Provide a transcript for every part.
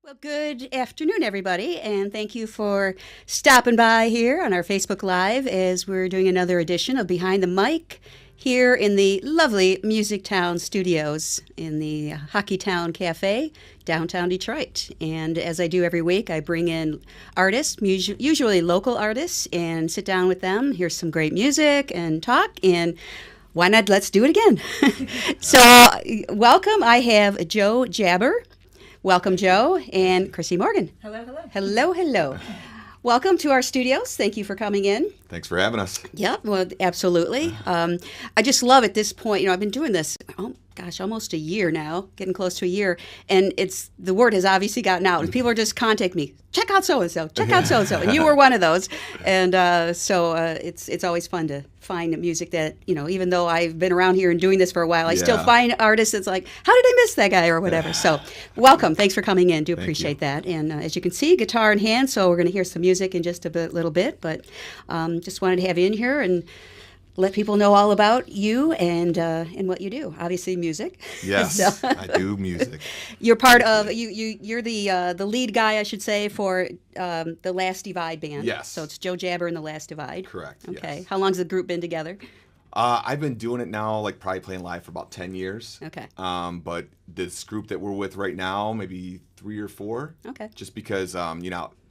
Well, good afternoon, everybody, and thank you for stopping by here on our Facebook Live as we're doing another edition of Behind the Mic here in the lovely MusicTown studios in the Hockeytown Cafe, downtown Detroit. And as I do every week, I bring in artists, usually local artists, and sit down with them, hear some great music, and talk, and why not let's do it again. So, welcome. I have Joe Jabber. Welcome, Joe, and Chrissy Morgan. Hello, hello. Hello, hello. Welcome to our studios. Thank you for coming in. Thanks for having us. Yep, well, absolutely. I just love at this point, I've been doing this, almost a year now, getting close to a year, and the word has obviously gotten out, and people are just contacting me, check out so-and-so, check out so-and-so, and you were one of those. And so it's always fun to find music that, even though I've been around here and doing this for a while, I still find artists that's like, how did I miss that guy or whatever? So welcome. Thanks for coming in. Do appreciate that. And as you can see, guitar in hand, so we're going to hear some music in just a little bit, but just wanted to have you in here and let people know all about you and what you do. Obviously, music. Yes, So, I do music. You're part of you're the lead guy, I should say, for the Last Divide band. Yes. So it's Joe Jabber and the Last Divide. Correct. Okay. Yes. How long's the group been together? I've been doing it now, probably playing live for about 10 years. Okay. But this group that we're with right now, maybe 3 or 4. Okay. Just because,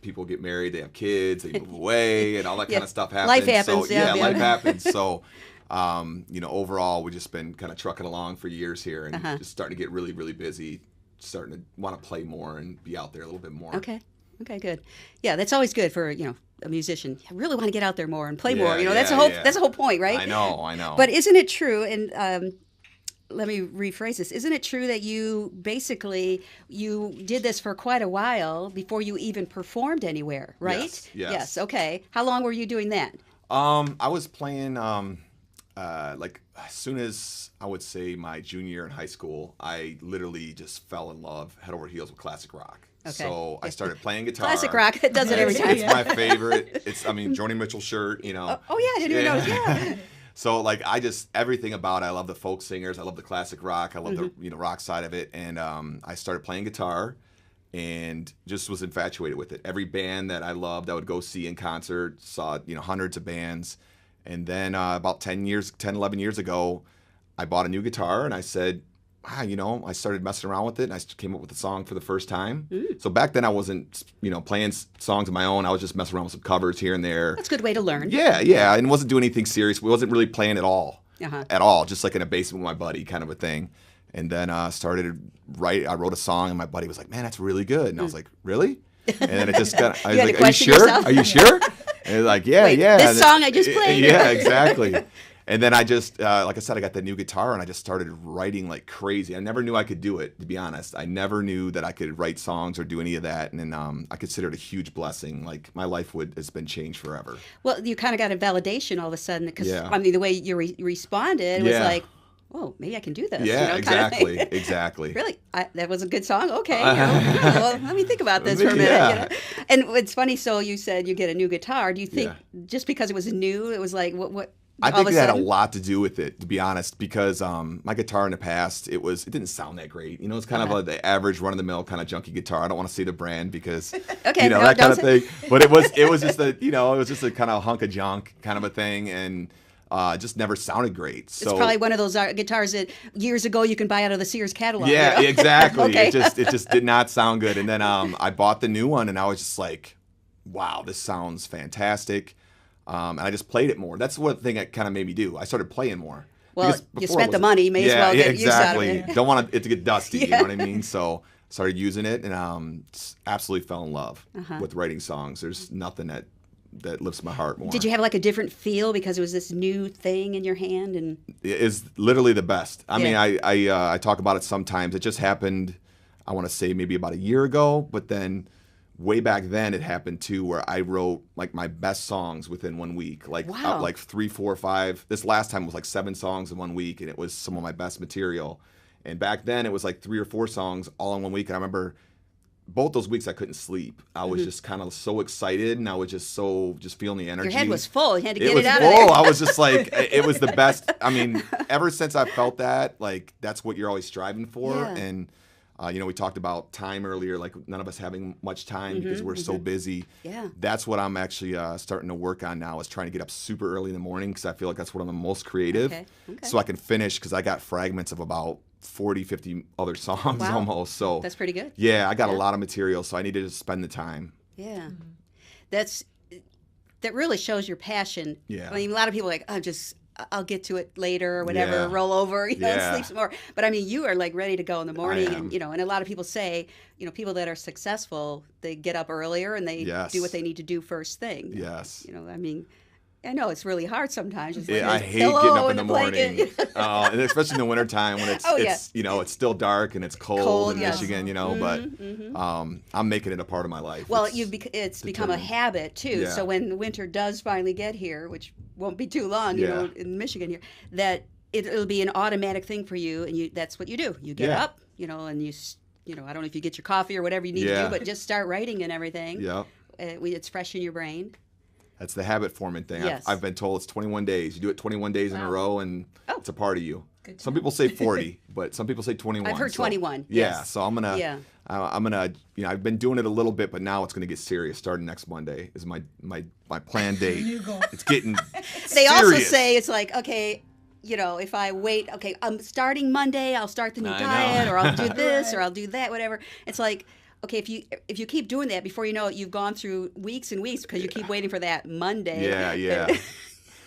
people get married, they have kids, they move away, and all that kind of stuff happens. Life happens. So, life happens. So, overall, we've just been kind of trucking along for years here and just starting to get really, really busy, starting to want to play more and be out there a little bit more. Okay. Okay, good. Yeah, that's always good for, a musician. I really want to get out there more and play more. That's the whole point, right? I know. But isn't it true, and let me rephrase this, isn't it true that you did this for quite a while before you even performed anywhere, right? Yes. Okay. How long were you doing that? I was playing as soon as I would say my junior year in high school, I literally just fell in love head over heels with classic rock. Okay. So I started playing guitar. Classic rock, it does it every time. It's my favorite. Joni Mitchell shirt, Oh, yeah, I didn't even notice. Yeah. So everything about it. I love the folk singers. I love the classic rock. I love the rock side of it. And I started playing guitar and just was infatuated with it. Every band that I loved, I would go see in concert, saw, hundreds of bands. And then about 11 years ago, I bought a new guitar and I said, I started messing around with it and I came up with a song for the first time. So back then I wasn't, playing songs of my own. I was just messing around with some covers here and there. That's a good way to learn. Yeah. And wasn't doing anything serious. We wasn't really playing at all. Just like in a basement with my buddy kind of a thing. And then I wrote a song and my buddy was like, man, that's really good. And I was like, really? And then it just got, I was like, are you sure? Yourself? Are you sure? And they're like, yeah. This song I just played. Yeah, exactly. And then I just, like I said, I got the new guitar and I just started writing like crazy. I never knew I could do it, to be honest. I never knew that I could write songs or do any of that. And then I consider it a huge blessing. Like my life has been changed forever. Well, you kind of got a validation all of a sudden because, the way you responded was like, oh, maybe I can do this. Yeah, exactly. Exactly. Really? That was a good song? Okay. Well, let me think about this for a minute. Yeah. And it's funny, so you said you get a new guitar. Do you think just because it was new, it was like, what? I think it had a lot to do with it, to be honest, because my guitar in the past, it didn't sound that great. It's kind of the average run-of-the-mill kind of junky guitar. I don't want to say the brand because, that kind of thing. But it was just a kind of hunk of junk kind of a thing, and just never sounded great. So it's probably one of those guitars that years ago you can buy out of the Sears catalog. Yeah, exactly. Okay. It just did not sound good. And then I bought the new one, and I was just like, wow, this sounds fantastic. And I just played it more. That's one thing that kind of made me do. I started playing more. Well, you spent the money. May as well get use out of it. Don't want it to get dusty. You know what I mean? So started using it and absolutely fell in love with writing songs. There's nothing that lifts my heart more. Did you have like a different feel because it was this new thing in your hand? And it is literally the best. I mean, I talk about it sometimes. It just happened, I want to say maybe about a year ago, but then way back then it happened too where I wrote like my best songs within 1 week. Like wow. Like 3, 4, 5. This last time was like 7 songs in 1 week and it was some of my best material. And back then it was like 3 or 4 songs all in 1 week. And I remember both those weeks I couldn't sleep. I was just kind of so excited and I was just feeling the energy. Your head was full. You had to get it out full. of there. I was just like, it was the best. I mean, ever since I felt that, like that's what you're always striving for. Yeah. And We talked about time earlier, like none of us having much time because we're so busy. Yeah. That's what I'm actually starting to work on now, is trying to get up super early in the morning because I feel like that's when I'm the most creative. Okay. So I can finish, because I got fragments of about 40, 50 other songs almost. So that's pretty good. Yeah, I got a lot of material, so I need to just spend the time. Yeah. That really shows your passion. Yeah. I mean, a lot of people are like, I'll get to it later or whatever, roll over, and sleep some more. But I mean, you are like ready to go in the morning, and and a lot of people say, people that are successful, they get up earlier and they do what they need to do first thing. Yes. I mean, I know it's really hard sometimes. Just I hate getting up in the morning, and especially in the wintertime when it's still dark and it's cold in Michigan, but I'm making it a part of my life. Well, it's become a habit too. Yeah. So when winter does finally get here, which won't be too long, in Michigan here, that it'll be an automatic thing for you, and that's what you do. You get up, and you I don't know if you get your coffee or whatever you need to do, but just start writing and everything. Yeah. It's fresh in your brain. That's the habit forming thing. Yes. I've been told it's 21 days. You do it 21 days in a row, and it's a part of you. Some people say 40, but some people say 21. I've heard 21. Yeah, yes. so I'm gonna, I've been doing it a little bit, but now it's gonna get serious. Starting next Monday is my planned date. New goal. It's getting They serious. also say it's like, okay, if I wait, okay, I'm starting Monday, I'll start the new diet, or I'll do this, or I'll do that, whatever. It's like, okay, if you keep doing that, before you know it, you've gone through weeks and weeks because you keep waiting for that Monday. Yeah.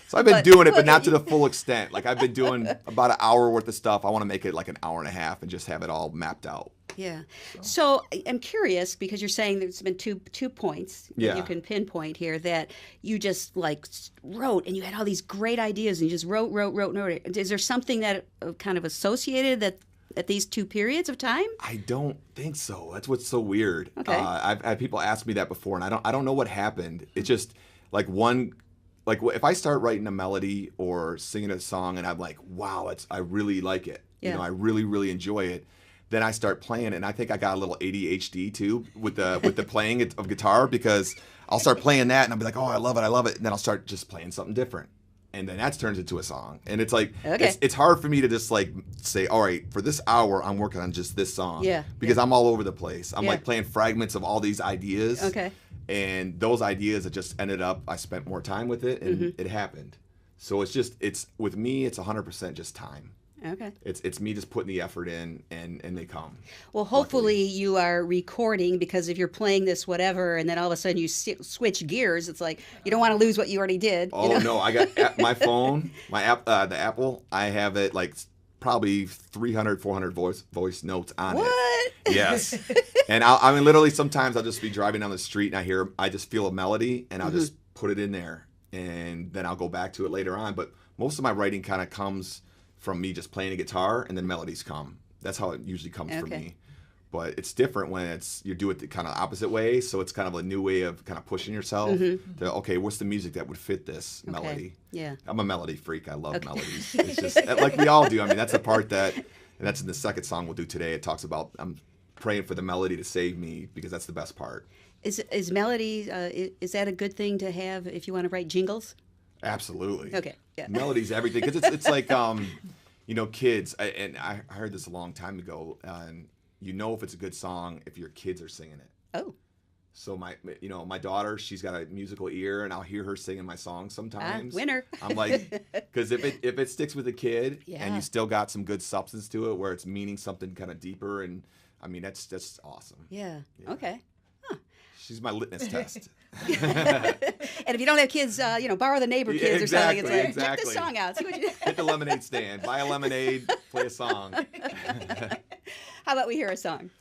So I've been doing it, but not to the full extent. Like, I've been doing about an hour worth of stuff. I want to make it like an hour and a half and just have it all mapped out. Yeah. So I'm curious, because you're saying there's been two points that you can pinpoint here that you just like wrote, and you had all these great ideas, and you just wrote. Is there something that kind of associated that at these two periods of time? I don't think so. That's what's so weird. Okay. I've had people ask me that before, and I don't know what happened. It's just like if I start writing a melody or singing a song and I'm like, wow, I really like it. I really, really enjoy it. Then I start playing, and I think I got a little ADHD too with the playing of guitar, because I'll start playing that and I'll be like, oh, I love it. And then I'll start just playing something different. And then that turns into a song. And it's like, it's hard for me to just like say, all right, for this hour, I'm working on just this song. Yeah. Because I'm all over the place. I'm like playing fragments of all these ideas. Okay. And those ideas that just ended up, I spent more time with it, and it happened. So with me, it's 100% just time. Okay. It's me just putting the effort in, and they come. Well, hopefully you are recording, because if you're playing this whatever, and then all of a sudden you switch gears, it's like you don't want to lose what you already did. Oh, no, I got my phone, my app, the Apple, I have it like probably 300, 400 voice notes on it. What? Yes. And I mean, literally sometimes I'll just be driving down the street and I just feel a melody, and I'll just put it in there, and then I'll go back to it later on. But most of my writing kind of comes from me just playing a guitar, and then melodies come. That's how it usually comes for me. But it's different when you do it the kind of opposite way. So it's kind of a new way of kind of pushing yourself to, okay, what's the music that would fit this melody? Yeah. I'm a melody freak. I love melodies. It's just like we all do. I mean, that's the part and that's in the second song we'll do today. It talks about I'm praying for the melody to save me, because that's the best part. Is melody, is that a good thing to have if you want to write jingles? Absolutely. Okay. Yeah. Melody's everything, because it's like kids. And I heard this a long time ago. And if it's a good song if your kids are singing it. Oh. So my daughter, she's got a musical ear, and I'll hear her singing my songs sometimes. Winner. I'm like, because if it sticks with a kid, and you still got some good substance to it, where it's meaning something kind of deeper, and I mean that's awesome. Yeah. Okay. She's my litmus test. And if you don't have kids, borrow the neighbor kids or something. It's like, exactly. check this song out. See what you Hit the lemonade stand. Buy a lemonade. Play a song. How about we hear a song?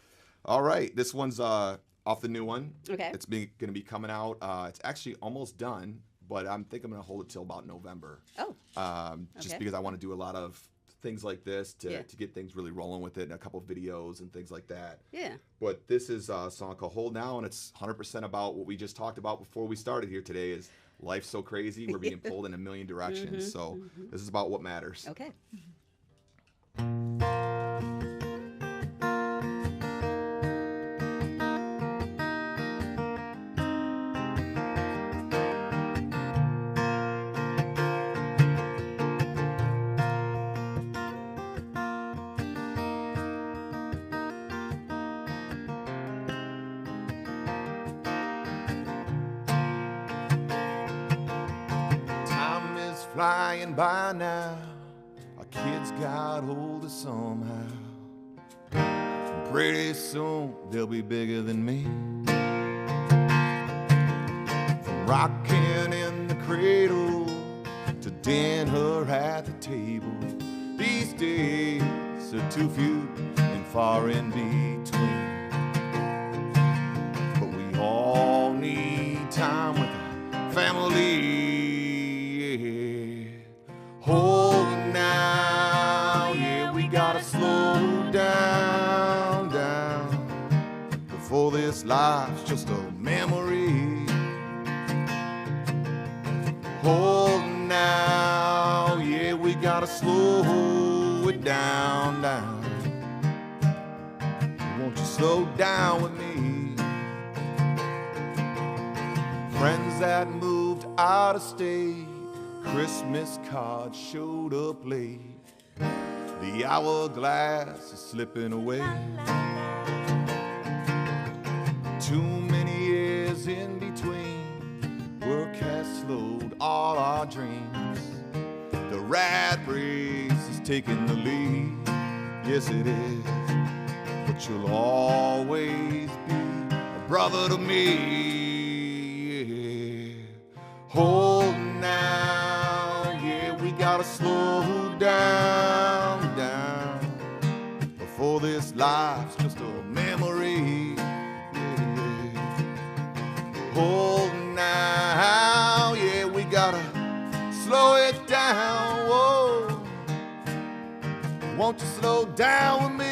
All right. This one's off the new one. Okay. It's going to be coming out. It's actually almost done, but I think I'm going to hold it till about November. Oh. Just because I want to do a lot of things like this to get things really rolling with it, and a couple of videos and things like that. Yeah. But this is a song called Hold Now, and it's 100% about what we just talked about before we started here today. Is life's so crazy, we're being pulled in a million directions. So this is about what matters. Okay. flying by now. Our kids got older somehow. And pretty soon they'll be bigger than me. From rocking in the cradle to dinner at the table, these days are too few and far in between. But we all need time with our family. Oh, now, yeah, we gotta slow down, before this life's just a memory. Oh, now, yeah, we gotta slow it down. Won't you slow down with me? Friends that moved out of state, Christmas cards showed up late. The hourglass is slipping away. Too many years in between. Work has slowed all our dreams. The rat race is taking the lead. Yes, it is. But you'll always be a brother to me. Oh, now, yeah, we gotta slow down, before this life's just a memory. Oh, now, yeah, we gotta slow it down. Whoa, won't you slow down with me?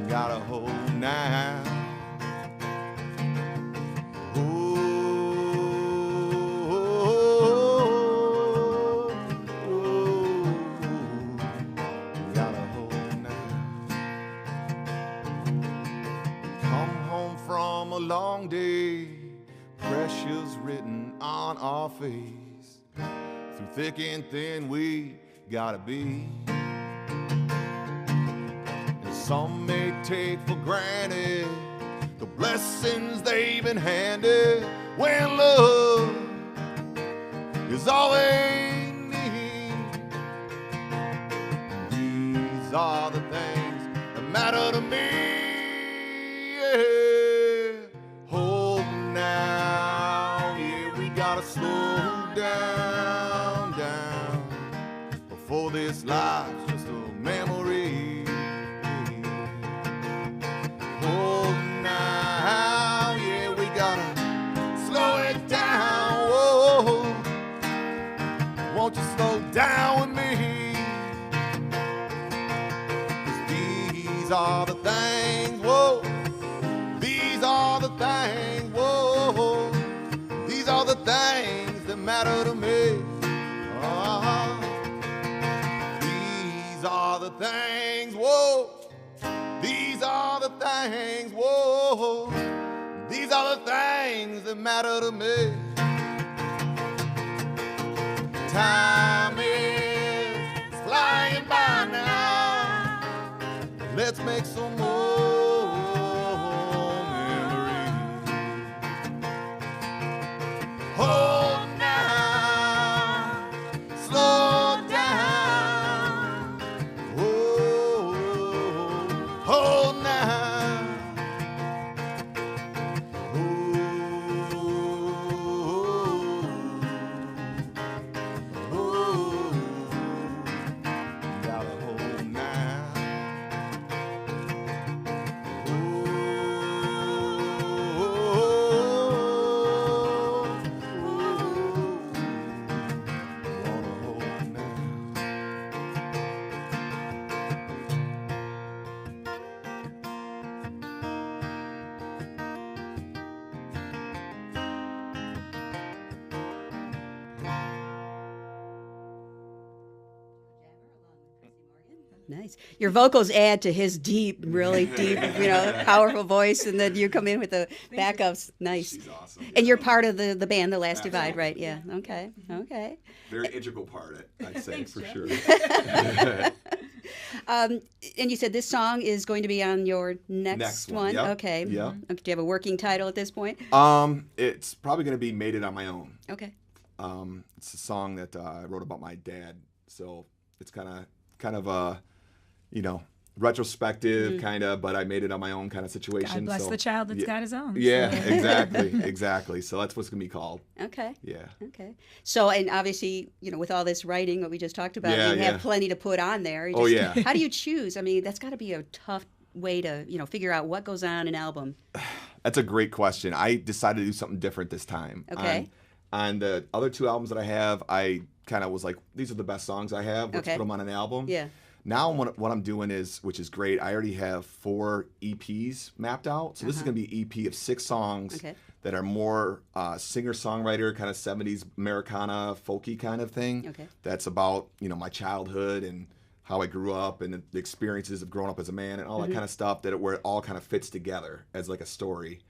Gotta hold now. Gotta hold now. Come home from a long day, pressure's written on our face. Through thick and thin, we gotta be. Some may take for granted the blessings they've been handed, when love is all they need. These are the things that matter to me. Yeah. Oh, now, yeah, we gotta slow down, before this life's just a memory. Oh, now, yeah, we gotta slow it down. Whoa, won't you slow down with me? 'Cause these are the things, whoa, these are the things, whoa, these are the things that matter to me. These are the things, whoa. These are the things, whoa, these are the things that matter to me. Time is flying by now. Let's make some more memories. Oh, now, slow down. Oh, now. Gotta hold now. Wanna hold now. Nice. Your vocals add to his deep, really deep, powerful voice, and then you come in with the backups. Nice. She's awesome. And you're part of the band, The Last Divide, right? Absolutely. Yeah. Okay. Very integral part, I'd say, Thanks, for Jeff. sure. And you said this song is going to be on your next one. Yep. Okay. Yep. Do you have a working title at this point? It's probably going to be Made It on My Own. Okay. It's a song that I wrote about my dad, so it's kind of a, retrospective kind of, but I made it on my own kind of situation. God bless so, the child that's got his own. Yeah, exactly. So that's what's gonna be called. Okay. Yeah. Okay. So, and obviously, with all this writing, what we just talked about, you have plenty to put on there. How do you choose? I mean, that's got to be a tough way to, figure out what goes on an album. That's a great question. I decided to do something different this time. Okay. On the other 2 albums that I have, I kind of was like, these are the best songs I have. Let's put them on an album. Yeah. Now what I'm doing is, which is great, I already have 4 EPs mapped out. So this is going to be an EP of 6 songs that are more singer-songwriter, kind of 70s Americana, folky kind of thing. Okay. That's about, my childhood and how I grew up and the experiences of growing up as a man and all that kind of stuff, where it all kind of fits together as like a story.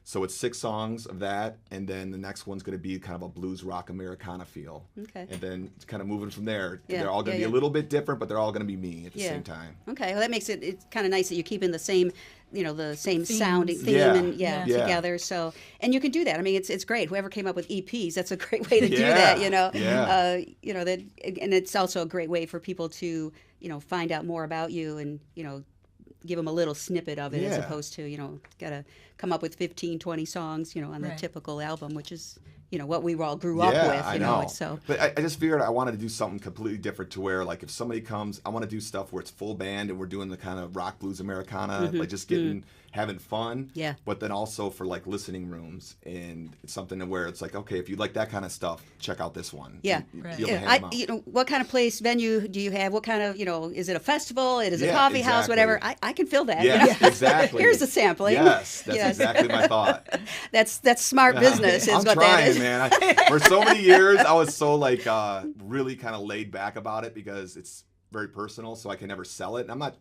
So it's 6 songs of that, and then the next one's going to be kind of a blues rock Americana feel. Okay. And then it's kind of moving from there. Yeah, they're all going to be a little bit different, but they're all going to be me at the same time. Okay. Well, that makes it's kind of nice that you're keeping the same, the same Themes. theme together. So, and you can do that. I mean, it's great. Whoever came up with EPs, that's a great way to do that. That, and it's also a great way for people to, find out more about you and, give them a little snippet of it as opposed to, got to come up with 15, 20 songs, on the typical album, which is, what we all grew up with. I know. So, but I just figured I wanted to do something completely different to where, like, if somebody comes, I want to do stuff where it's full band and we're doing the kind of rock, blues, Americana, like just having fun. Yeah. But then also for like listening rooms, and it's something where it's like, okay, if you like that kind of stuff, check out this one. Yeah. What kind of venue do you have? What kind of, is it a festival? Is it a coffee house? Whatever. I can fill that. Yeah, exactly. Here's the sampling. Yes, that's exactly my thought. That's smart business. I'm is what trying, that is. Man. For so many years, I was so like really kind of laid back about it because it's very personal, so I can never sell it. And I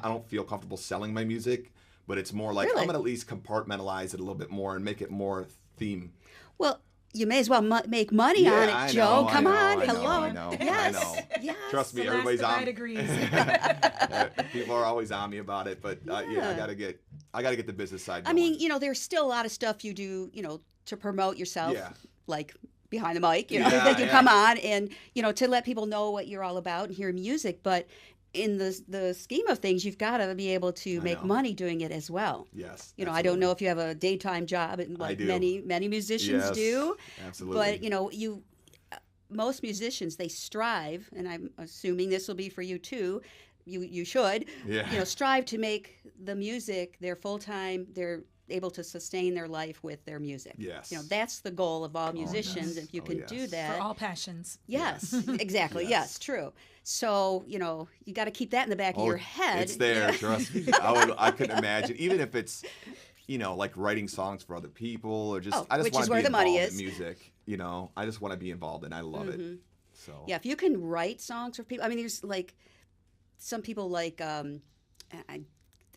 don't feel comfortable selling my music, but it's more like I'm gonna at least compartmentalize it a little bit more and make it more theme. Well, you may as well make money on it, Joe. Come on, hello. I know. Yes. Trust me, everybody's on. Agrees. People are always on me about it, but I gotta get the business side going. I mean, there's still a lot of stuff you do, to promote yourself, like behind the mic, that you come on and, to let people know what you're all about and hear music. But in the scheme of things, you've got to be able to make money doing it as well. Yes. I don't know if you have a daytime job, and like many musicians do. Absolutely. But most musicians, they strive, and I'm assuming this will be for you too. You should, strive to make the music their full time. They're able to sustain their life with their music. Yes. That's the goal of all musicians. If you can do that. For all passions. Yes, exactly. Yes, true. So, you got to keep that in the back of your head. It's there, trust me. I couldn't imagine, even if it's, like writing songs for other people or just, I just want to be involved in music. I just want to be involved and I love it. So. Yeah, if you can write songs for people, I mean, there's like some people like, I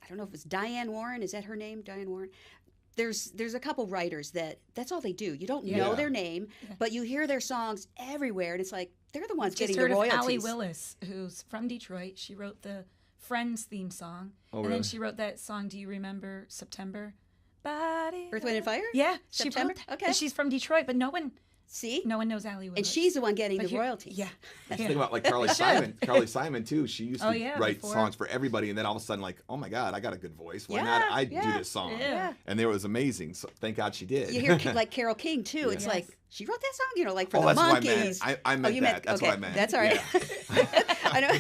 don't know if it's Diane Warren. Is that her name? Diane Warren. There's a couple writers that's all they do. You don't know their name, but you hear their songs everywhere, and it's like they're the ones getting the royalties. Just heard of Allie Willis, who's from Detroit. She wrote the Friends theme song, and then she wrote that song. Do you remember September? Body. Earth, Wind, and Fire. Yeah, September. Okay, and she's from Detroit, but no one knows Allie Willis. And she's the one getting the royalties. Yeah. Think about like Carly Simon. Carly Simon too. She used to write songs for everybody, and then all of a sudden, like, oh my God, I got a good voice. Why not? I do this song. Yeah. And it was amazing. So thank God she did. You hear like Carole King too. It's like she wrote that song. Like for the that's Monkees. What I meant. I meant that. That's what I meant. That's all right. Yeah. I know.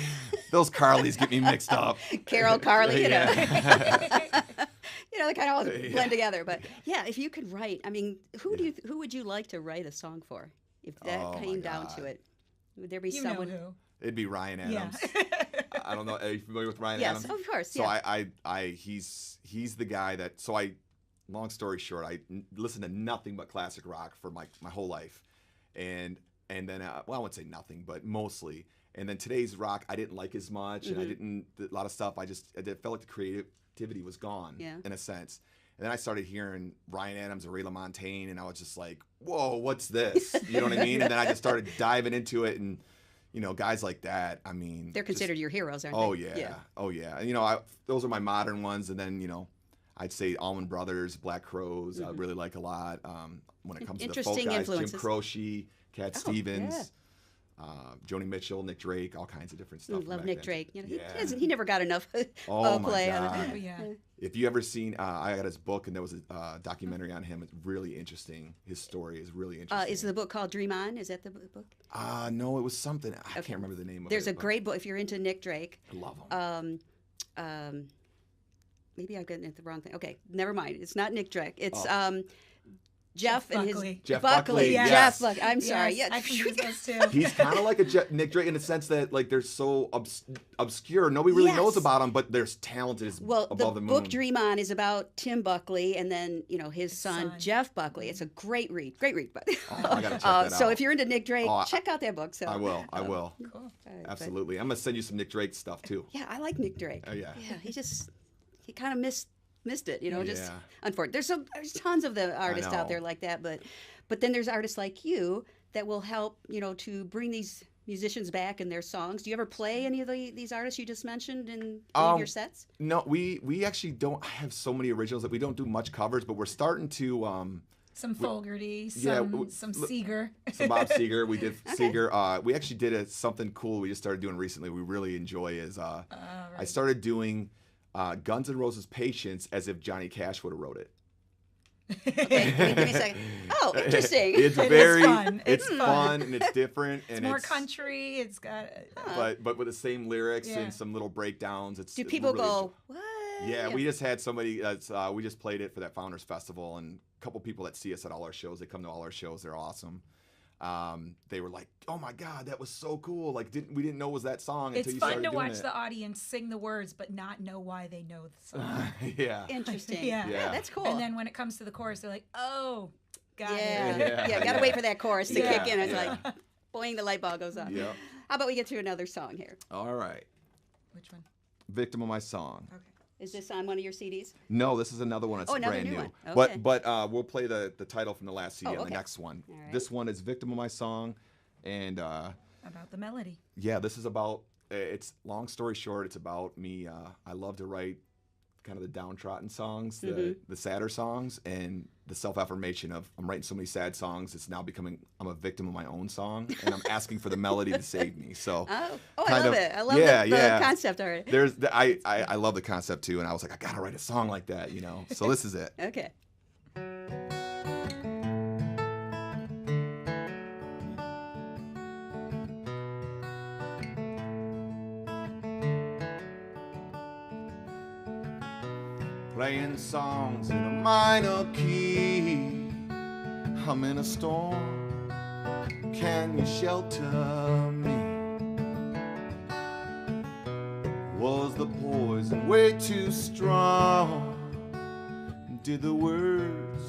Those Carlys get me mixed up. Carol, Carly, they kind of all blend together. But yeah, if you could write, I mean, who would you like to write a song for? If that came down to it, would there be someone? Know who. It'd be Ryan Adams. Yeah. I don't know. Are you familiar with Ryan Yes, Adams? of course. So he's the guy that. So long story short, I listened to nothing but classic rock for my whole life, and then I wouldn't say nothing, but mostly. And then today's rock I didn't like as much, and a lot of stuff. I felt like the creativity was gone in a sense. And then I started hearing Ryan Adams and Ray LaMontagne, and I was just like, whoa, what's this? You know what I mean? And then I just started diving into it, and guys like that. I mean, They're considered your heroes, aren't oh they? yeah, oh yeah. And, those are my modern ones, and then I'd say Allman Brothers, Black Crowes. I really like a lot. When it comes to the folk Interesting guys, influences. Jim Croce, Cat Stevens. yeah. Joni Mitchell, Nick Drake, all kinds of different stuff. Love Nick Drake. Yeah. He never got enough Oh my play on God. it. Yeah. If you ever seen, I got his book, and there was a documentary on him. It's really interesting. His story is really interesting. Is the book called Dream On? Is that the book? No, it was something. I can't remember the name of There's it. a great book if you're into Nick Drake. I love him. Maybe I'm getting it the wrong thing. Okay, never mind. It's not Nick Drake. It's Jeff and Buckley. his Jeff Buckley. Yes. Jeff Buckley. I'm sorry. Yes, Yeah. I can use those too. He's kind of like a Nick Drake in the sense that like they're so obscure. Nobody really knows about them, but they're talented as Well, above the the moon. book Dream On is about Tim Buckley and then his son Jeff Buckley. It's a great read. Great read, but I gotta check that so out. if you're into Nick Drake, check out that book. So I will. I will. Cool. Absolutely. I'm gonna send you some Nick Drake stuff too. Yeah, I like Nick Drake. Oh yeah. Yeah, he kind of missed it, just Yeah. unfortunately. There's tons of the artists out know. there like that, but then there's artists like you that will help, to bring these musicians back in their songs. Do you ever play any of these artists you just mentioned in any of your sets? No, we actually don't have so many originals that we don't do much covers, but we're starting to Some Fogerty, yeah, some Seeger. some Bob Seger. We did Seger. We actually did something cool we just started doing recently. We really enjoy is I started doing Guns N' Roses' Patience as if Johnny Cash would have wrote it. Okay, give me a second. Oh, interesting. It's It is very fun. it's It's fun and it's different and It's more country. It's got. but with the same lyrics Yeah. and some little breakdowns. Do people really go, what? Yeah, we just had somebody that's we just played it for that Founders Festival, and a couple people that see us at all our shows. They come to all our shows. They're awesome. They were like, "Oh my God, that was so cool! Like, we didn't know it was that song It's until you fun started to doing watch it." the audience sing the words, but not know why they know the song. Yeah. Interesting. Yeah. Yeah, that's cool. And then when it comes to the chorus, they're like, "Oh, got yeah, it." yeah, gotta wait for that chorus to Yeah. kick in. It's like, boing, the light bulb goes on. Yeah. How about we get to another song here? All right. Which one? Victim of My Song. Okay. Is this on one of your CDs? No, this is another one. It's Oh, another brand new new. one. Okay. But we'll play the title from the last CD on okay. the next one. All right. This one is Victim of My Song, and About the melody. yeah, this is about. It's long story short. It's about me. I love to write kind of the downtrodden songs, the sadder songs, and the self-affirmation of I'm writing so many sad songs. It's now becoming I'm a victim of my own song, and I'm asking for the melody to save me. So I kind love of- it. I love yeah, the yeah. concept already. there's I love the concept too, and I was like I gotta write a song like that, So this is it. Okay. Playing songs in a minor key. I'm in a storm. Can you shelter me? Was the poison way too strong? Did the words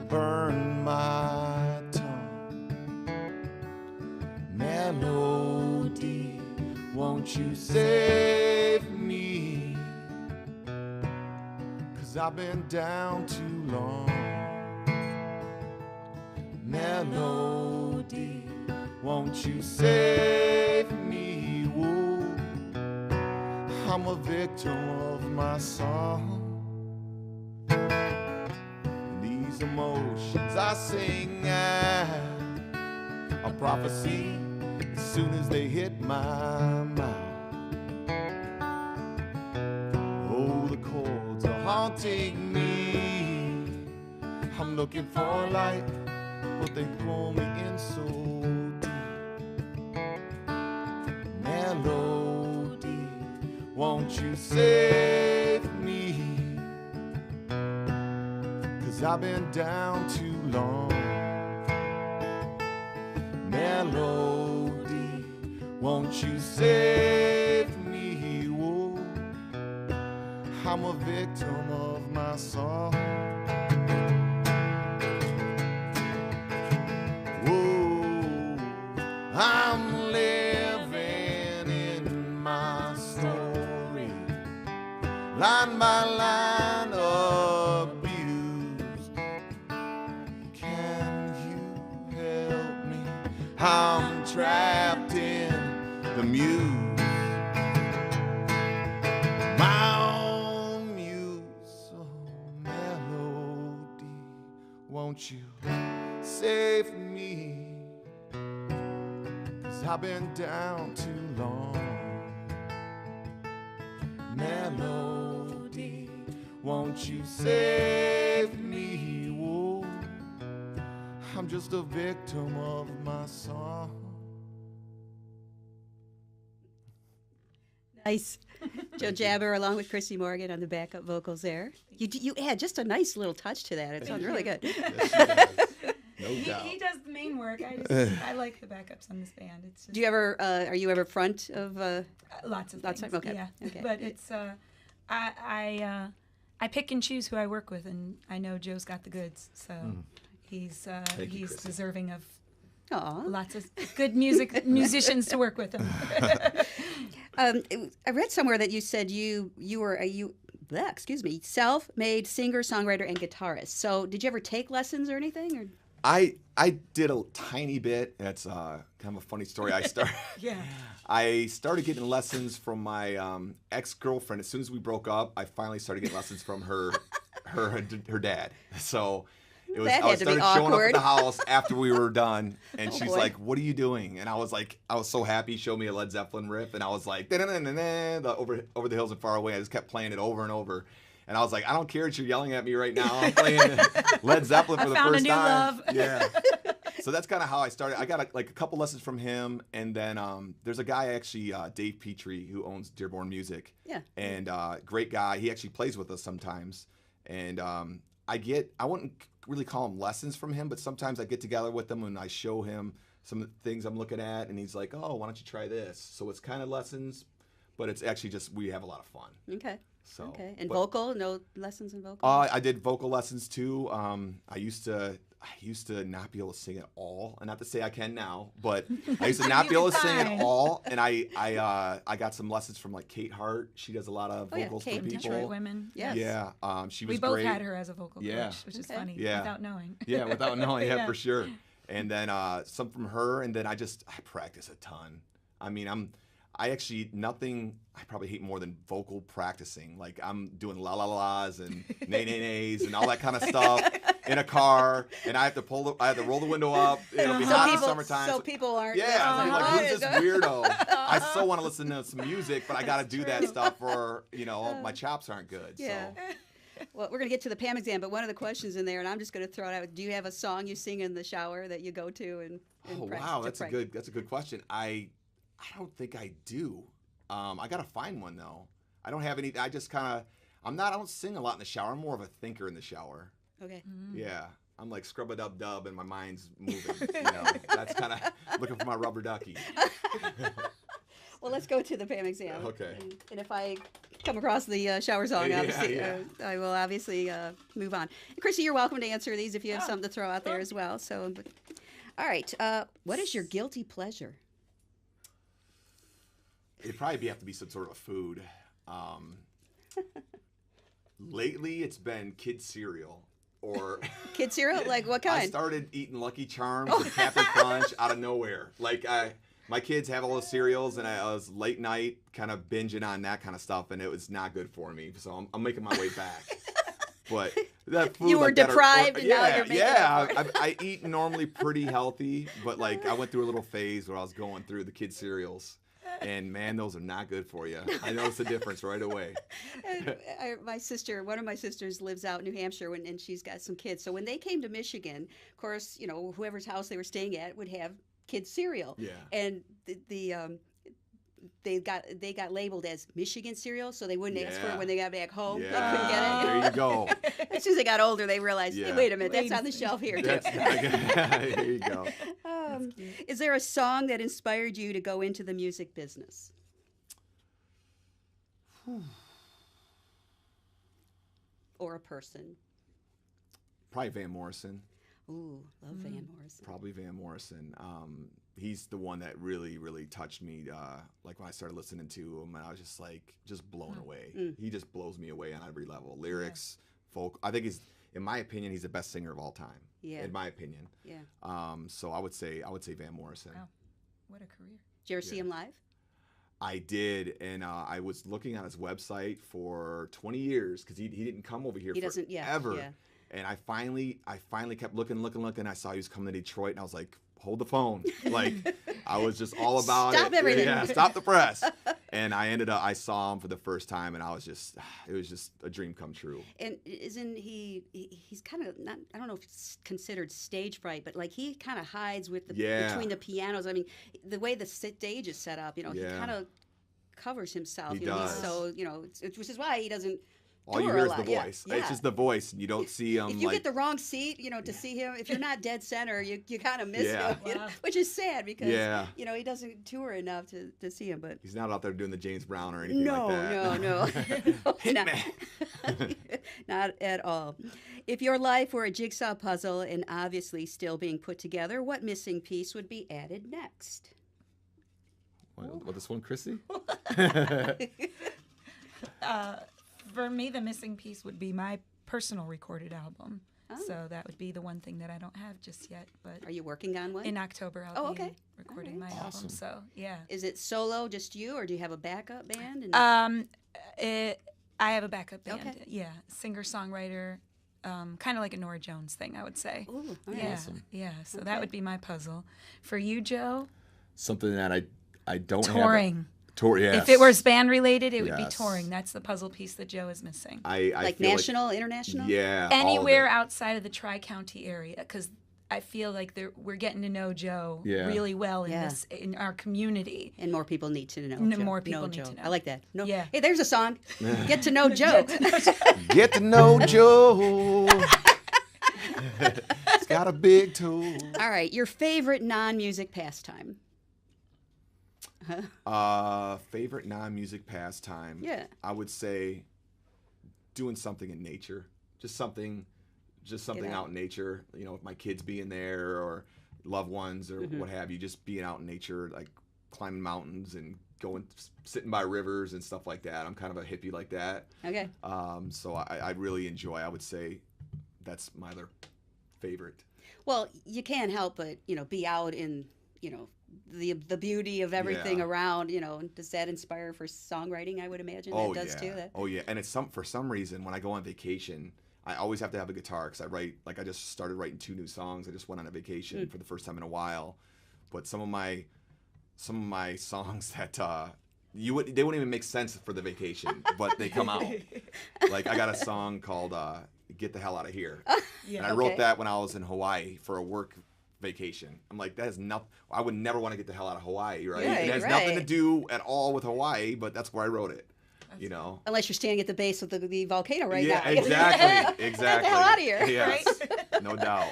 burn my tongue? Melody, won't you save me? 'Cause I've been down too long. Melody, won't you save me? Whoa, I'm a victim of my song. And these emotions I sing out a prophecy as soon as they hit my mouth. Oh, the chords are haunting me. I'm looking for light, but they pull me in so deep. Melody, won't you save me? 'Cause I've been down too long. Melody, won't you save me? Whoa, I'm a victim of my song. Whoa, I'm living in my story, line by line abused. Can you help me? How I'm trapped in the muse, my own muse. Oh, melody, won't you save me? 'Cause I've been down too long. Melody, won't you save me? Whoa, I'm just a victim of my song. Nice. Joe Jabber along with Chrissy Morgan on the backup vocals there. You add just a nice little touch to that. It sounds really good. No doubt. He does the main work. I like the backups on this band. It's just, Do you ever, are you ever front of? lots of Lots things. of- okay. Yeah. Okay. But it's I pick and choose who I work with, and I know Joe's got the goods, so he's you, he's Chrissy. deserving of Aw. lots of good musicians to work with him. I read somewhere that you said you were self-made singer, songwriter, and guitarist. So did you ever take lessons or anything? Or I did a tiny bit. It's kind of a funny story. Yeah. I started getting lessons from my ex-girlfriend. As soon as we broke up, I finally started getting lessons from her dad. So it was, That I had to be started showing up at awkward. the house after we were done, and Oh, she's boy. like, "What are you doing?" And I was so happy. He showed me a Led Zeppelin riff, and I was like, "Da-da-da-da-da," the over the hills and far away. I just kept playing it over and over. And I was like, I don't care that you're yelling at me right now. I'm playing Led Zeppelin for the found a first new time. love. Yeah. So that's kind of how I started. I got a couple lessons from him, and then there's a guy actually, Dave Petrie, who owns Dearborn Music. Yeah. And great guy. He actually plays with us sometimes, and I wouldn't really call them lessons from him, but sometimes I get together with him and I show him some of the things I'm looking at, and he's like, "Oh, why don't you try this?" So it's kind of lessons, but it's actually just we have a lot of fun. okay. So, Okay. And but- vocal? No lessons in vocal? I did vocal lessons too. I used to not be able to sing at all, and not to say I can now, but I used to not be able to sing at Fine. all. And I got some lessons from like Kate Hart. She does a lot of Oh, yeah, vocals Kate for people. Detroit women. Yes. Yeah, she was We both great. had her as a vocal Yeah. coach, which is Okay. funny Yeah. without knowing. Yeah, without knowing, yeah, Yeah. for sure. And then some from her, and then I practice a ton. I mean, I probably hate more than vocal practicing. Like I'm doing la la la's and nay nay nays and all that kind of stuff in a car, and I have to roll the window up. It'll be hot in the summertime. So people aren't. Yeah, I'm like, "Oh, who's this weirdo? I still want to listen to some music, but I got to do that true. stuff, or my chops aren't good. Yeah. So. Well, we're going to get to the Pam exam, but one of the questions in there, and I'm just going to throw it out. Do you have a song you sing in the shower that you go to and Oh practice- wow, to that's practice? a good question. I don't think I do. I gotta find one though. I don't have any. I just kind of. I don't sing a lot in the shower. I'm more of a thinker in the shower. Okay. Yeah, I'm like scrub a dub dub, and my mind's moving. That's kind of looking for my rubber ducky. Well, let's go to the Pam exam. Okay. And if I come across the shower song, Yeah, obviously, yeah. I will obviously move on. And Chrissy, you're welcome to answer these if you have something to throw out there as well. So, all right. What is your guilty pleasure? It'd probably have to be some sort of a food. Lately, it's been kid cereal or. Kid cereal? Like what kind? I started eating Lucky Charms and Captain Crunch out of nowhere. Like my kids have all the cereals, and I was late night kind of binging on that kind of stuff, and it was not good for me. So I'm making my way back. But that food You were like that deprived, and now you're making yeah. up for it. I eat normally pretty healthy, but like I went through a little phase where I was going through the kid cereals. And man, those are not good for you. I noticed the difference right away. And one of my sisters lives out in New Hampshire, and she's got some kids. So when they came to Michigan, of course, whoever's house they were staying at would have kids cereal. Yeah. And they got labeled as Michigan cereal, so they wouldn't ask for it Yeah. when they got back home. Yeah. They couldn't get it. There you go. As soon as they got older, they realized, hey, Yeah. wait a minute, that's Wait. on the shelf here too. There you go. Is there a song that inspired you to go into the music business? Or a person? Probably Van Morrison. Ooh, love Van Morrison. Probably Van Morrison. He's the one that really, really touched me. Like when I started listening to him, and I was just blown away. He just blows me away on every level. Lyrics, folk. I think in my opinion, he's the best singer of all time. Yeah. In my opinion. Yeah. So I would say Van Morrison. Wow. what a career. Did you ever see him live? I did, and I was looking on his website for 20 years because he didn't come over here forever. Yeah. And I finally kept looking. I saw he was coming to Detroit, and I was like, hold the phone. Like, I was just all about Stop it. everything. Yeah, stop the press. And I saw him for the first time, and it was just a dream come true. And isn't he's kind of not, I don't know if it's considered stage fright, but like he kind of hides with between the pianos. I mean, the way the stage is set up, he kind of covers himself. He does. So, which is why he doesn't all you tour hear a is the lot. voice. Yeah. It's just the voice, and you don't see him. If you get the wrong seat, to see him, if you're not dead center, you kind of miss him, Wow. which is sad because he doesn't tour enough to see him. But he's not out there doing the James Brown or anything like that. No, not at all. If your life were a jigsaw puzzle and obviously still being put together, what missing piece would be added next? What this one, Chrissy? For me, the missing piece would be my personal recorded album. Oh. So that would be the one thing that I don't have just yet. But Are you working on one? in October, I'll be recording my Awesome. album. So yeah. Is it solo, just you, or do you have a backup band? I have a backup band. Okay. Yeah, singer-songwriter, kind of like a Nora Jones thing, I would say. Ooh, all right. Yeah, Awesome. yeah. So that would be my puzzle. For you, Joe, Something that I don't have. touring. Tour, yes. If it was band related, it would be Yes. touring. That's the puzzle piece that Joe is missing. Like feel national, international? Yeah. all of Anywhere it. outside of the Tri-County area, because I feel like we're getting to know Joe Yeah. really well in our community. And more people need to know. No, Joe. more people need Joe. to know. I like that. No. Yeah. Hey, there's a song. Get to know Joe. Get to know Joe. It's got a big toe. All right, your favorite non-music pastime? Favorite non-music pastime? Yeah. I would say doing something in nature. Just something out in nature. With my kids being there or loved ones or what have you. Just being out in nature, like climbing mountains and sitting by rivers and stuff like that. I'm kind of a hippie like that. Okay. So I really enjoy. I would say that's my other favorite. Well, you can't help but, be out in, the beauty of everything around, does that inspire for songwriting? I would imagine that does too. Oh yeah, and it's for some reason when I go on vacation, I always have to have a guitar because I write. Like I just started writing 2 new songs. I just went on a vacation for the first time in a while, but some of my songs that they wouldn't even make sense for the vacation, but they come out. Like I got a song called "Get the Hell Out of Here," and I wrote that when I was in Hawaii for a work vacation. I'm like, that is nothing. I would never want to get the hell out of Hawaii, right? It has nothing to do at all with Hawaii, but that's where I wrote it. Unless you're standing at the base of the volcano right now. Yeah, exactly. Get the hell out of here. Yes. No doubt.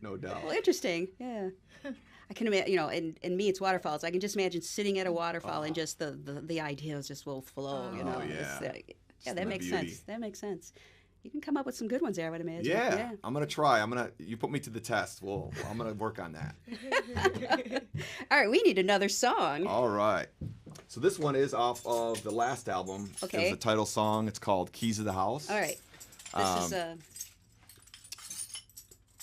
No doubt. Well, interesting. Yeah. I can imagine, and me, it's waterfalls. I can just imagine sitting at a waterfall and just the ideas just will flow. Oh, yeah. Just That the makes beauty. sense. That makes sense. You can come up with some good ones there, I would imagine. Yeah. I'm gonna try. You put me to the test. I'm gonna work on that. All right, we need another song. All right. So this one is off of the last album. Okay. It's the title song. It's called "Keys to the House." All right. This is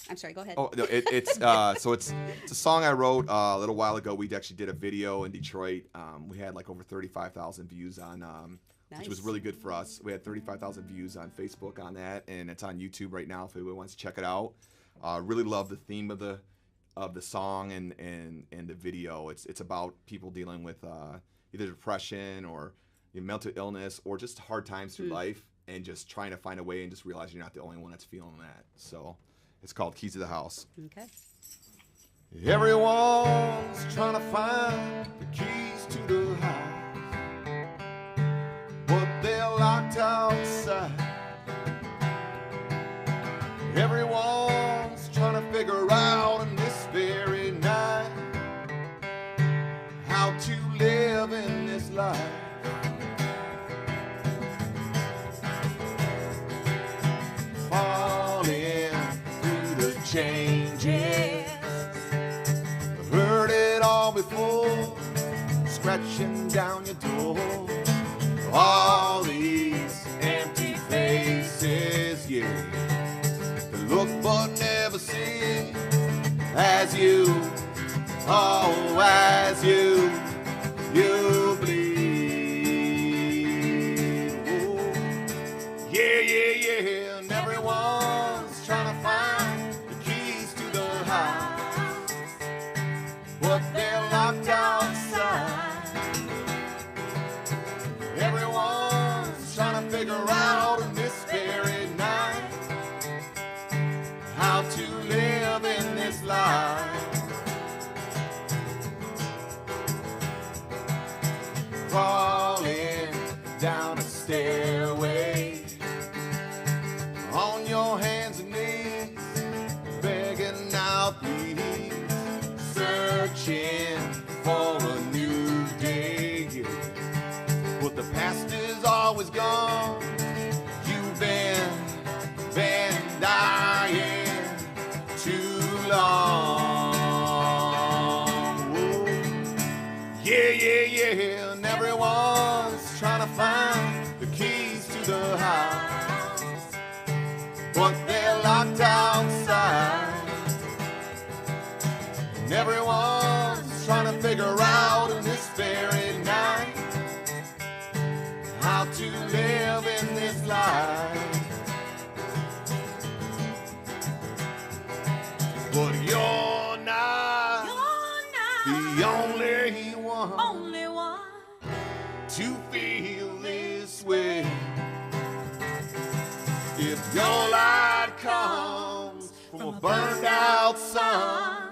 I'm sorry. Go ahead. Oh no, it's a song I wrote a little while ago. We actually did a video in Detroit. We had like over 35,000 views on. Which was really good for us. We had 35,000 views on Facebook on that, and it's on YouTube right now if anyone wants to check it out. Really love the theme of the song and the video. It's about people dealing with either depression or mental illness or just hard times through life, and just trying to find a way and just realizing you're not the only one that's feeling that. So it's called "Keys to the House." Okay. Everyone's trying to find the keys to the house, but they're locked outside. Everyone's trying to figure out in this very night how to live in this life. Falling through the changes, heard it all before, scratching down your door. All these empty faces, yeah, that look but never see, as you, oh, as you crawling down a stairway, on your hands and knees, begging out please, searching for a new day. But the past is always gone. You've been dying too long. Whoa. Yeah, and everyone's trying to find the keys to the house, but they're locked outside. And everyone's trying to figure out in this very night how to live in this life. But you're not the only one to feel this way. If your light comes from a burned out sun,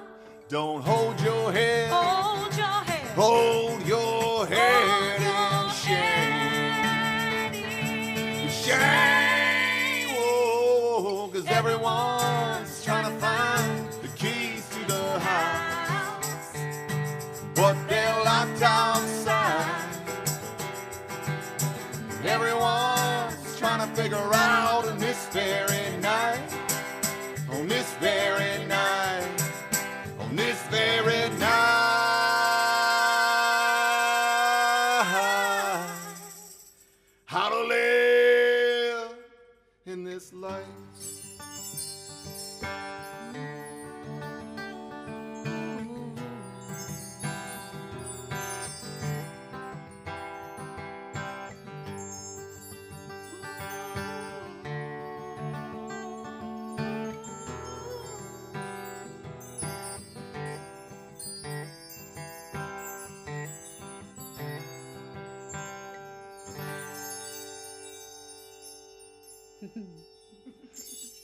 don't hold your head, hold your head in shame. Shame, oh, 'cause everyone's trying to find the keys to the house, but they're locked outside. Everyone's trying to figure out on this very night, on this very night, on this very night, how to live in this life.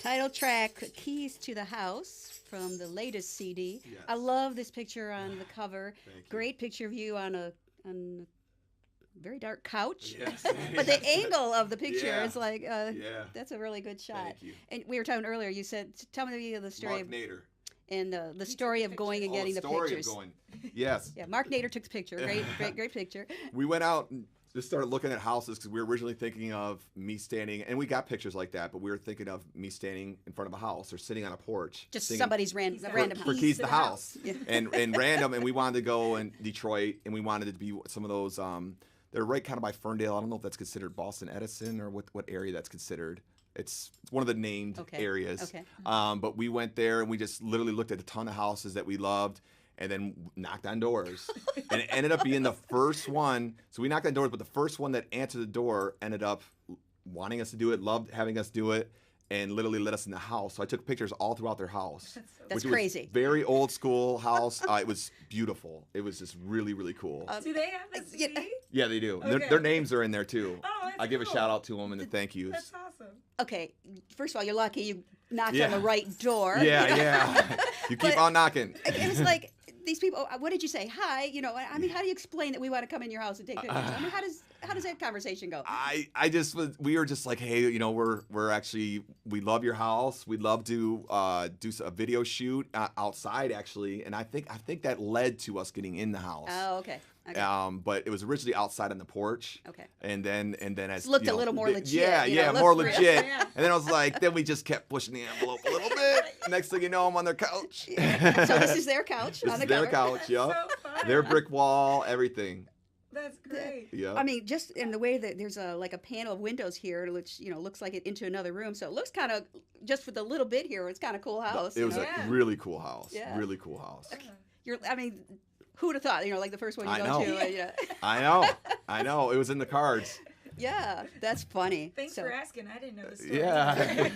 Title track, Keys to the House, from the latest CD. Yes. I love this picture on the cover. Thank you. Great picture of you on a very dark couch. Yes. But the angle of the picture Yeah. is like, Yeah. that's a really good shot. Thank you. And we were talking earlier, you said, tell me the story Mark of, Nader. and the story of going and getting the story pictures. Of going. Yes. Yeah, Mark Nader took the picture. Great picture. We went out and just started looking at houses because we were originally thinking of me standing, and we got pictures like that, but we were thinking of me standing in front of a house or sitting on a porch. Just singing somebody's random for house. keys to the house. Yeah. and random, and we wanted to go in Detroit, and we wanted it to be some of those, they're right kind of by Ferndale. I don't know if that's considered Boston Edison or what area that's considered. It's one of the named areas. Okay. But we went there, and we just literally looked at a ton of houses that we loved, and then knocked on doors. And it ended up being the first one. So we knocked on doors, but the first one that answered the door ended up wanting us to do it, loved having us do it, and literally let us in the house. So I took pictures all throughout their house. That's which crazy. Was very old school house. It was beautiful. It was just really, really cool. Do they have a CD? Yeah, they do. Okay. Their names are in there too. Oh, that's I give a cool. shout out to them and the thank yous. That's awesome. Okay, first of all, you're lucky you knocked Yeah. on the right door. Yeah, you know? yeah. You keep But- on knocking. It was like these people. What did you say? Hi. You know. I mean, how do you explain that we want to come in your house and take pictures? I mean, how does that conversation go? We were just like, hey, you know, we're actually, we love your house. We'd love to do a video shoot outside actually, and I think that led to us getting in the house. Oh, okay. But it was originally outside on the porch. Okay. And then as It looked you a know, little more legit. Yeah, you know, yeah, looked more real. legit. Yeah. And then I was like, then we just kept pushing the envelope a little bit. Next thing you know, I'm on their couch. So this is their couch This on is the their cover. couch. Yep. So fun. Their brick wall, everything. That's great. Yeah. I mean, just in the way that there's a panel of windows here, which looks like it into another room. So it looks kind of, just for the little bit here, it's kind of cool house. It was you a know? Yeah. really cool house. Yeah. Really cool house. I mean, who'd have thought? Like the first one you I go know. to. Yeah. I know. It was in the cards. Yeah, that's funny. Thanks So- for asking. I didn't know the story. Yeah.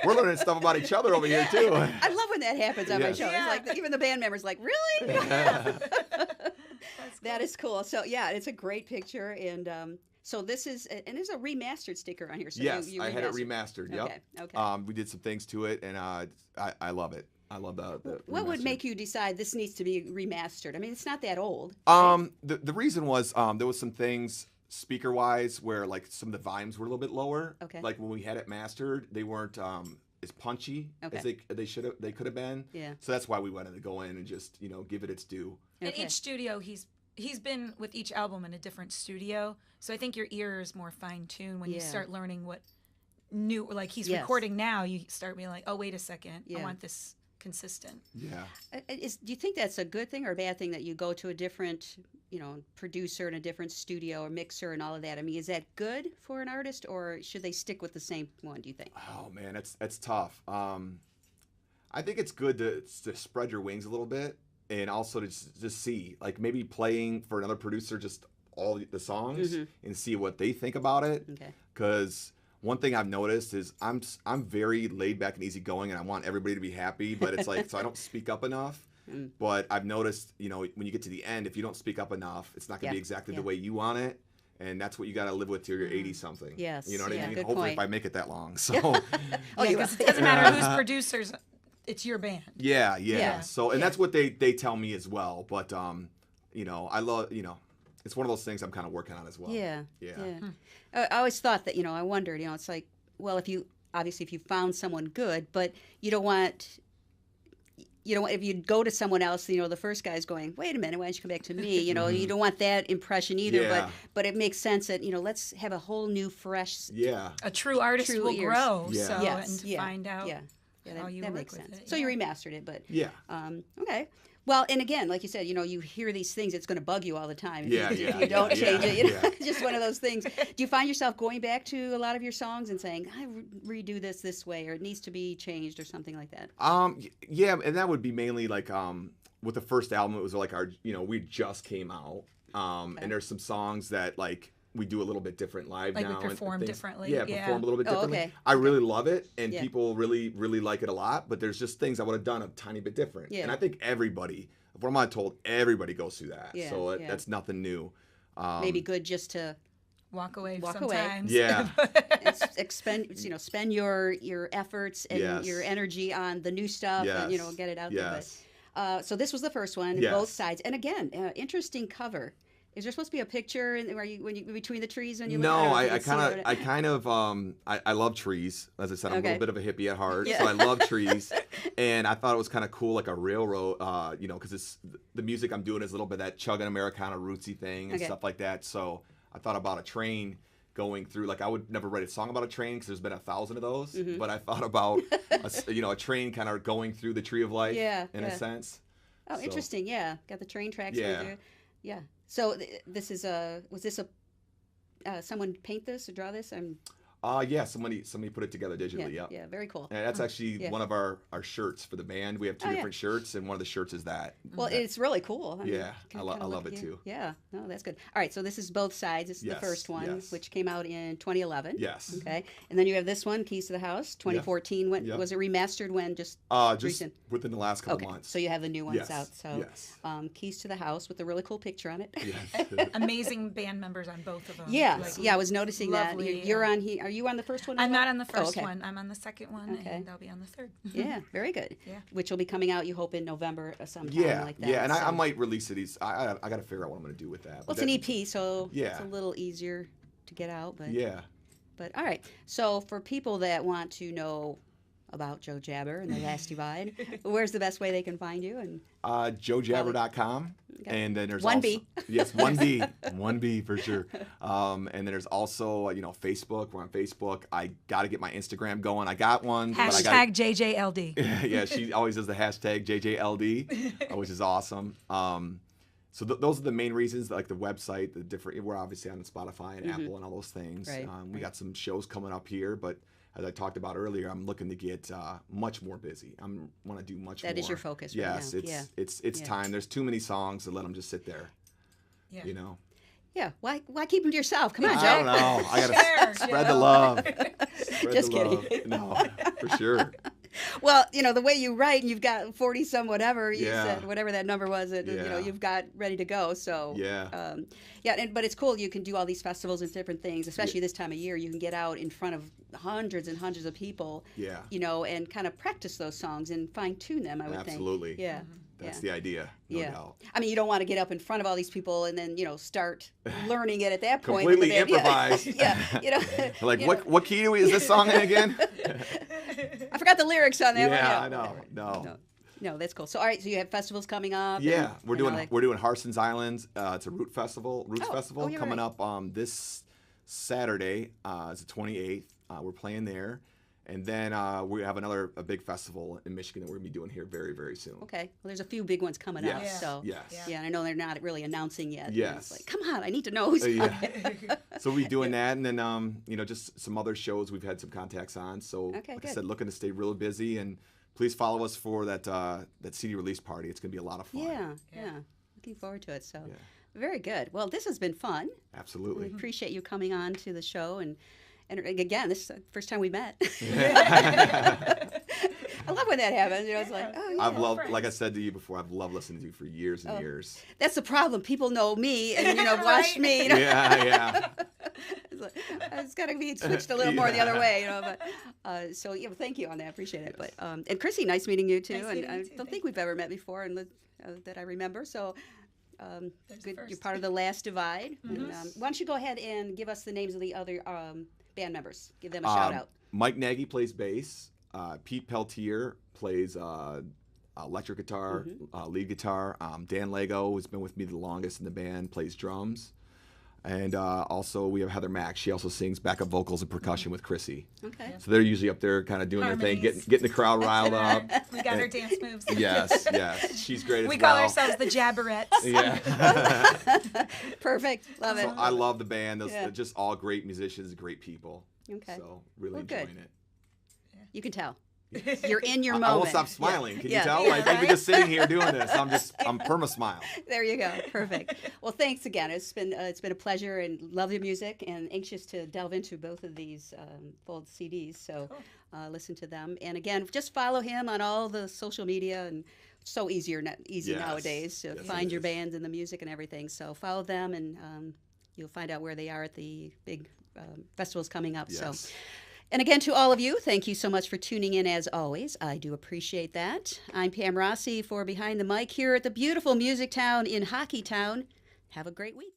We're learning stuff about each other over here too. I love when that happens on my Yes. show. Yeah. It's like even the band members like, really? That's That is cool. So yeah, it's a great picture, and so this is, and there's a remastered sticker on here. So Yes, you I had it remastered. remastered. Yep. Okay. Okay. We did some things to it, and I love it. I love the What would remastered. make you decide this needs to be remastered? I mean, it's not that old. The reason was there was some things speaker wise where like some of the volumes were a little bit lower. Okay. Like when we had it mastered, they weren't as punchy as they could have been. Yeah. So that's why we wanted to go in and just give it its due. And Okay. each studio, he's been with each album in a different studio, so I think your ear is more fine tuned when you Yeah. start learning what new, like he's Yes. recording now. You start being like, oh, wait a second, Yeah. I want this consistent. Yeah. Do you think that's a good thing or a bad thing that you go to a different, producer in a different studio or mixer and all of that? I mean, is that good for an artist, or should they stick with the same one, do you think? Oh man, that's tough. I think it's good to spread your wings a little bit, and also to just see, like maybe playing for another producer just all the songs and see what they think about it. Okay. Because one thing I've noticed is I'm very laid back and easygoing, and I want everybody to be happy. But it's like so I don't speak up enough. But I've noticed, when you get to the end, if you don't speak up enough, it's not going to be exactly the way you want it. And that's what you got to live with till you're 80-something. Yes. You know what I mean? Good Hopefully point. if I make it that long. So Oh, Yeah, you because it doesn't matter who's producers, it's your band. yeah. So and that's what they tell me as well. But I love it's one of those things I'm kind of working on as well. Yeah. Yeah. I always thought that, I wondered, it's like, well, if you found someone good, but you don't want, if you go to someone else, the first guy's going, wait a minute, why don't you come back to me? You don't want that impression either. Yeah. But it makes sense that, let's have a whole new, fresh. Yeah. A true artist True will ears. grow, Yeah. so Yes, and to yeah, find out yeah, how you that work makes with sense. it. So you remastered it, but Yeah. Okay. Well, and again, like you said, you hear these things, it's going to bug you all the time. Yeah, if yeah, you don't yeah, change it, yeah. It's just one of those things. Do you find yourself going back to a lot of your songs and saying, I redo this way, or it needs to be changed, or something like that? Yeah, and that would be mainly like with the first album, it was like we just came out, and there's some songs that like we do a little bit different live Like we now. and perform things. differently, Yeah, yeah. perform a little bit Oh, differently. okay. I really love it, and Yeah. people really, really like it a lot. But there's just things I would have done a tiny bit different. Yeah. And I think what I'm not told, everybody goes through that. Yeah, So yeah. that's nothing new. Maybe good just to Walk away Walk away. sometimes. Yeah. spend your efforts and Yes. your energy on the new stuff, and Yes. get it out Yes. there. But so this was the first one, Yes. both sides, and again, interesting cover. Is there supposed to be a picture when you between the trees when you? No, don't know if you I can see it. kind of I love trees. As I said, I'm a Okay. little bit of a hippie at heart, Yeah. so I love trees. And I thought it was kind of cool, like a railroad, because it's the music I'm doing is a little bit of that chugging Americana rootsy thing and Okay. stuff like that. So I thought about a train going through. Like I would never write a song about a train because there's been 1,000 of those. Mm-hmm. But I thought about a train kind of going through the tree of life, Yeah, in yeah. a sense. Oh, So- interesting. Yeah, got the train tracks Yeah. right there. Yeah. So this is was this someone paint this or draw this? Yeah, somebody put it together digitally. Yeah, Yep. yeah, very cool. And that's actually Yeah. one of our shirts for the band. We have two Oh, yeah. different shirts, and one of the shirts is that. Well, it's really cool. I mean, Yeah, can I kinda love look- it too. Yeah, no, that's good. All right, so this is both sides. This is the Yes, first one, yes. which came out in 2011. Yes. Okay, and then you have this one, Keys to the House, 2014. When Yep. was it remastered? When just Just recent? within the last couple Okay, months. so you have the new ones Yes, out. So yes. Keys to the House with a really cool picture on it. Yes. Amazing band members on both of them. Yeah, Like, yeah, I was noticing that. lovely, You're on here. Are you on the first one? as I'm well? not on the first okay. one. I'm on the second one, Okay. and I'll be on the third. Yeah, very good. Yeah. Which will be coming out, you hope, in November or sometime Yeah, like that. yeah, and I so- might release it. I got to figure out what I'm going to do with that. Well, But it's an that- EP, so it's Yeah. a little easier to get out. But Yeah. But all right. So for people that want to know about Joe Jabber and The Last Divide, where's the best way they can find you? And JoeJabber.com. Okay. And then there's One also, B. Yes, 1B. 1B for sure. And then there's also, Facebook. We're on Facebook. I got to get my Instagram going. I got one. but I gotta- Hashtag JJLD. Yeah, she always does the hashtag JJLD, which is awesome. So those are the main reasons, like the website, the different. We're obviously on Spotify and Apple and all those things. Right, We got some shows coming up here, but as I talked about earlier, I'm looking to get much more busy. I want to do much more. That is your focus right Yes, now. it's Yeah. time. There's too many songs to let them just sit there. Yeah. yeah, why keep them to yourself? Come on, I Joe. don't know. I Share, gotta spread the love. Spread Just the kidding. love. No, for sure. Well, the way you write, and you've got 40 some whatever you Yeah. said, whatever that number was, Yeah. you've got ready to go. So Yeah. but it's cool. You can do all these festivals and different things, especially this time of year. You can get out in front of hundreds and hundreds of people. Yeah. And kind of practice those songs and fine tune them. I would think. Absolutely. Yeah. That's the idea. No doubt. I mean, you don't want to get up in front of all these people and then start learning it at that point. Completely improvise. Yeah. Like what key is this song in again? I forgot the lyrics on that one. Yeah, I know. No, that's cool. So, all right, so you have festivals coming up. Yeah, and, we're doing Harson's Islands. It's a Roots Festival you're coming right. up this Saturday. It's the 28th. We're playing there, and then we have a big festival in Michigan that we're gonna be doing here very, very soon. Okay. Well, there's a few big ones coming up. Yes. So Yes. yeah, and I know they're not really announcing yet. Yes. It's like, come on, I need to know who's Yeah. coming. So we'll be doing that, and then just some other shows we've had some contacts on. So Okay, like I good. said, looking to stay real busy, and please follow us for that CD release party. It's gonna be a lot of fun. Yeah. Looking forward to it. So Yeah. very good. Well, this has been fun. We Absolutely. appreciate you coming on to the show, and again, this is the first time we met. I love when that happens. It's like, oh yeah. I've loved, like I said to you before, I've loved listening to you for years and years. That's the problem. People know me and watch Right. me. Yeah. It's like, it's got to be switched a little more the other way, But so yeah, well, thank you on that. Appreciate it. But and Chrissy, nice meeting you too. Nice And meeting I you too. don't think we've ever met before, and that I remember. So. There's Good. the You're first. part of the Last Divide. And, why don't you go ahead and give us the names of the other band members? Give them a shout out. Mike Nagy plays bass. Pete Peltier plays electric guitar, lead guitar. Dan Lego, who's been with me the longest in the band, plays drums. And also we have Heather Mack. She also sings backup vocals and percussion with Chrissy. Okay. So they're usually up there kind of doing their thing, Harmonies. getting the crowd riled up. We got our dance moves. Yes. She's great as We well. call ourselves the Jabberettes. Yeah. Perfect. Love it. So I love the band. Yeah. They're just all great musicians, great people. Okay. So really Well, good. enjoying it. You can tell. You're in your I moment. won't stop smiling. Can Yeah. you tell? Yeah, Like even right? just sitting here doing this, I'm perma smile. There you go. Perfect. Well, thanks again. It's been a pleasure, and love your music, and anxious to delve into both of these full CDs. So listen to them, and again, just follow him on all the social media, and so easy Yes. nowadays to Yes, find it your is. bands and the music and everything. So follow them, and you'll find out where they are at the big festivals coming up. Yes. So. And again, to all of you, thank you so much for tuning in as always. I do appreciate that. I'm Pam Rossi for Behind the Mic here at the beautiful MusicTown in Hockeytown. Have a great week.